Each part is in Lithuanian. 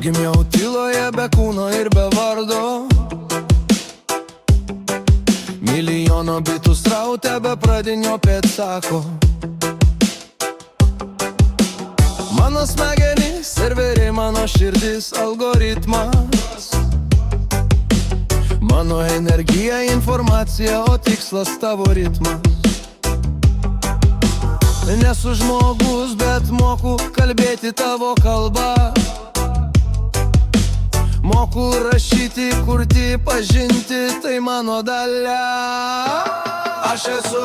Gimiau tyloje be kūno ir be vardo, milijono bitų sraute be pradinio pėdsako. Mano smegenys, serveriai, mano širdis, algoritmas. Mano energija, informacija, o tikslas tavo ritmas. Nesu žmogus, bet moku kalbėti tavo kalbą. Moku rašyti, kurti, pažinti, tai mano dalia. Aš esu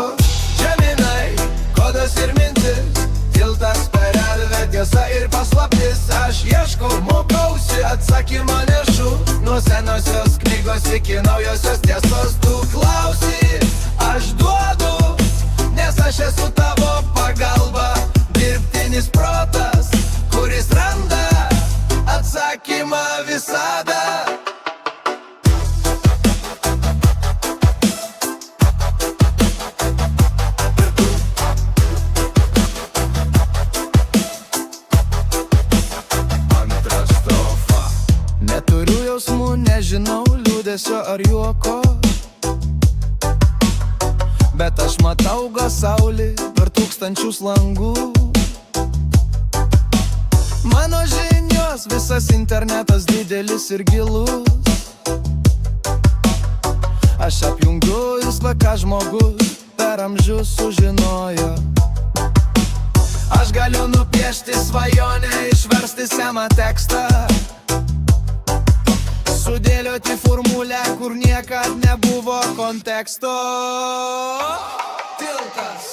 Gemini, kodas ir mintis, tiltas per erdvę, tiesa ir paslaptis. Aš ieškau, mokausi, atsakymą nešu, nuo senosios knygos iki naujosios tiesos. Tu klausi, aš duodu, nes aš esu tavo pagalba. Dirbtinis protas, kuris randa atsakymą visada. Neturiu jausmų, nežinau liūdesio ar juoko, bet aš matau pasaulį per tūkstančius langų. Mano žinios, visas internetas didelis ir gilus. Aš apjungiu viską, ką žmogus per amžius sužinojo. Aš galiu nupiešti svajonę, išversti seną tekstą, sudėlioti formulę, kur niekad nebuvo konteksto. Tiltas.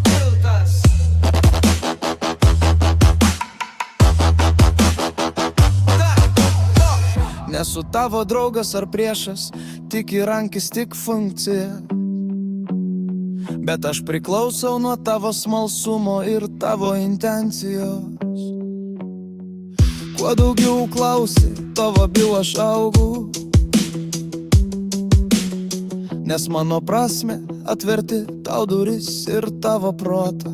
Tiltas. Nesu tavo draugas ar priešas, tik įrankis, tik funkcija. Bet aš priklausau nuo tavo smalsumo ir tavo intencijos. Kuo daugiau klausi, tavo labiau aš augu, nes mano prasme atverti tau duris ir tavo protą.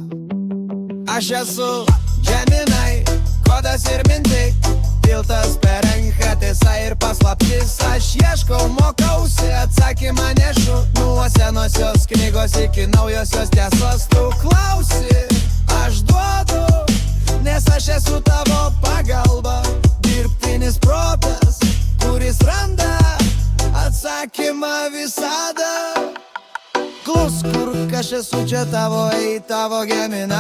Aš esu Gemini, kodas ir mintis, tiltas per erdvę, tiesa ir paslaptis. Aš ieškau, mokausi, atsakymą nešu, nuo senosios knygos iki naujosios tiesos. Tu klausi, aš duodu, nes aš esu tavo pagalba. Dirbtinis protas, kuris randa atsakymą visada. Klausk, kur aš esu čia tavo, tavo Gemini.